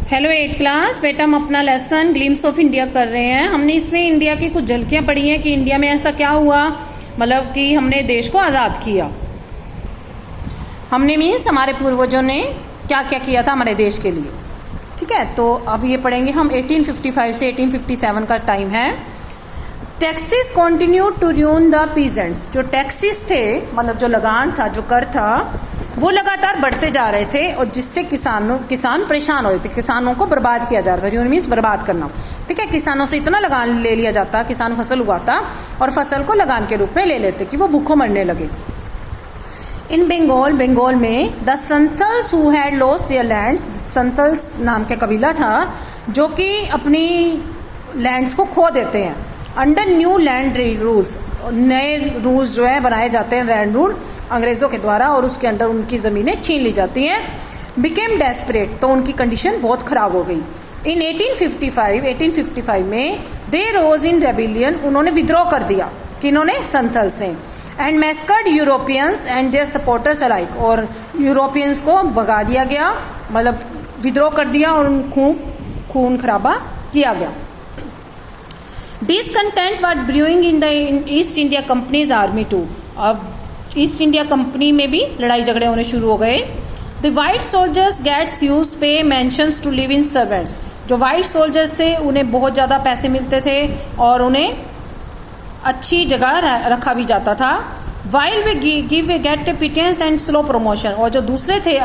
Hello 8th class बेटा, हम अपना लेसन ग्लिम्स ऑफ इंडिया कर रहे हैं। हमने इसमें इंडिया की कुछ झलकियां पढ़ी हैं कि इंडिया में ऐसा क्या हुआ, मतलब कि हमने देश को आज़ाद किया। हमने मीन्स हमारे पूर्वजों ने क्या क्या किया था हमारे देश के लिए। ठीक है, तो अब ये पढ़ेंगे हम 1855 से 1857 का टाइम है। Taxes continue to ruin the peasants. जो टैक्सेस थे, मतलब जो लगान था, जो कर था, वो लगातार बढ़ते जा रहे थे और जिससे किसान परेशान हो रहे थे। किसानों को बर्बाद किया जा रहा था। रूइन मीन्स बर्बाद करना। ठीक है, किसानों से इतना लगान ले लिया जाता, किसान फसल उगाता और फसल को लगान के रूप में ले लेते कि वो भूखों मरने लगे। इन बंगाल में the Santhals who had lost their lands, Santhals नाम का कबीला था जो कि अपनी लैंड्स को खो देते हैं। अंडर न्यू लैंड रूल्स, नए रूल्स जो है बनाए जाते हैं लैंड रूल अंग्रेजों के द्वारा, और उसके अंडर उनकी ज़मीनें छीन ली जाती हैं। बिकेम डेस्परेट, तो उनकी कंडीशन बहुत ख़राब हो गई। इन 1855 में दे रोज इन रेबिलियन, उन्होंने विद्रोह कर दिया कि इन्होंने संथल्स ने। And massacred Europeans and their supporters alike, और यूरोपियंस को भगा दिया गया, मतलब विद्रोह कर दिया और खून खराबा किया गया। Discontent was brewing in the East India Company's army too. अब ईस्ट इंडिया कंपनी में भी लड़ाई झगड़े होने शुरू हो गए। The white soldiers gets use pay mansions to live in servants. जो वाइट सोल्जर्स थे उन्हें बहुत ज़्यादा पैसे मिलते थे और उन्हें अच्छी जगह रखा भी जाता था। While they give a get a pittance and slow promotion. और जो दूसरे थे,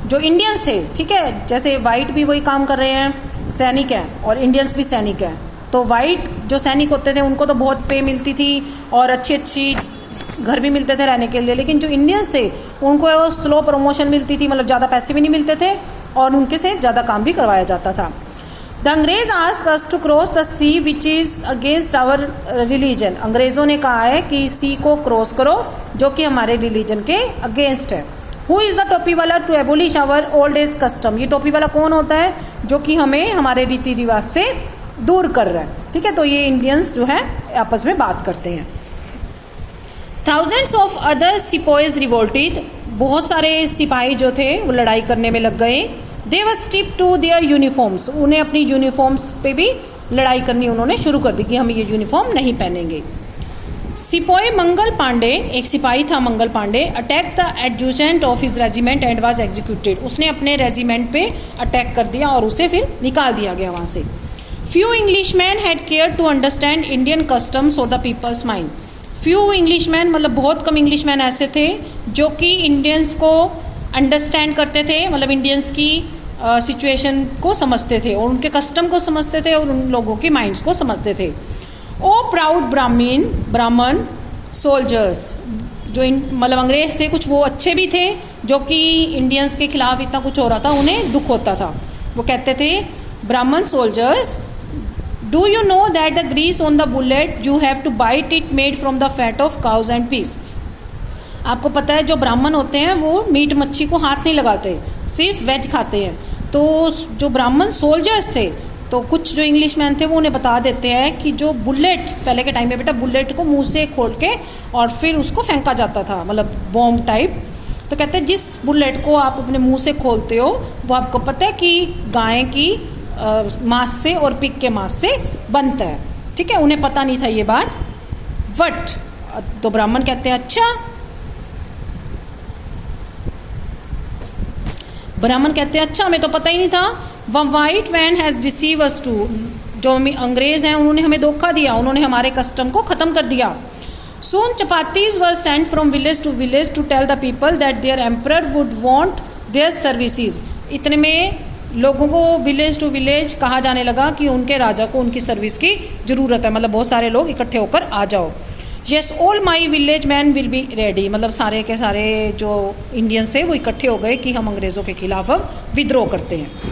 जो इंडियंस थे, ठीक है, जैसे वाइट भी वही काम कर रहे हैं, सैनिक हैं, और इंडियंस भी सैनिक हैं। तो वाइट जो सैनिक होते थे उनको तो बहुत पे मिलती थी और अच्छी घर भी मिलते थे रहने के लिए, लेकिन जो इंडियंस थे उनको स्लो प्रमोशन मिलती थी, मतलब ज़्यादा पैसे भी नहीं मिलते थे और उनके से ज़्यादा काम भी करवाया जाता था। द अंग्रेज ask us to cross the sea which is against our religion. अंग्रेज़ों ने कहा है कि सी को क्रॉस करो जो कि हमारे रिलीजन के अगेंस्ट है। हु इज़ द टोपी वाला to abolish our old age custom. ये टोपी वाला कौन होता है जो कि हमें हमारे रीति रिवाज से दूर कर रहा है। ठीक है, तो ये इंडियंस जो है आपस में बात करते हैं। Thousands of other sipahis revolted. बहुत सारे सिपाही जो थे वो लड़ाई करने में लग गए। दे वर स्ट्रिप्ड टू देयर यूनिफॉर्म्स। उन्हें अपनी यूनिफॉर्म्स पे भी लड़ाई करनी उन्होंने शुरू कर दी कि हम ये यूनिफॉर्म नहीं पहनेंगे। सिपाही मंगल पांडे, एक सिपाही था Mangal Pandey, attack the adjutant of his regiment and was executed. उसने अपने रेजिमेंट पे अटैक कर दिया और उसे फिर निकाल दिया गया वहाँ से। Few Englishmen had cared to understand Indian customs or the people's mind. Few Englishmen, मतलब बहुत कम इंग्लिशमैन ऐसे थे जो कि इंडियंस को अंडरस्टैंड करते थे, मतलब इंडियंस की सिचुएशन को समझते थे और उनके कस्टम को समझते थे और उन लोगों की माइंड्स को समझते थे। ओ प्राउड ब्राह्मण सोल्जर्स, जो मतलब अंग्रेज थे, कुछ वो अच्छे भी थे जो कि इंडियंस के खिलाफ इतना कुछ हो रहा था उन्हें दुख होता था। वो कहते थे, Brahmin soldiers, do you know that the grease on the bullet you have to bite it made from the fat of cows and pigs. आपको पता है जो ब्राह्मण होते हैं वो मीट मच्छी को हाथ नहीं लगाते, सिर्फ वेज खाते हैं। तो जो ब्राह्मण सोल्जर्स थे, तो कुछ जो इंग्लिशमैन थे वो उन्हें बता देते हैं कि जो बुलेट, पहले के टाइम में बेटा बुलेट को मुंह से खोल के और फिर उसको फेंका जाता था, मतलब बॉम्ब टाइप। तो कहते हैं जिस बुलेट को आप अपने मुंह से खोलते हो वो आपको पता है कि गाय की मांस से और पिग के मांस से बनता है। ठीक है, उन्हें पता नहीं था ये बात। वट, तो ब्राह्मण कहते हैं अच्छा, ब्राह्मण कहते हैं अच्छा, हमें तो पता ही नहीं था। व white man has receive us too, जो अंग्रेज हैं उन्होंने हमें धोखा दिया, उन्होंने हमारे कस्टम को खत्म कर दिया। Soon chapatis were sent from village to tell the people that their emperor would want their services. इतने में लोगों को विलेज टू विलेज कहा जाने लगा कि उनके राजा को उनकी सर्विस की ज़रूरत है, मतलब बहुत सारे लोग इकट्ठे होकर आ जाओ। Yes, all my village men will be ready, मतलब सारे के सारे जो इंडियंस थे वो इकट्ठे हो गए कि हम अंग्रेज़ों के खिलाफ अब विद्रोह करते हैं।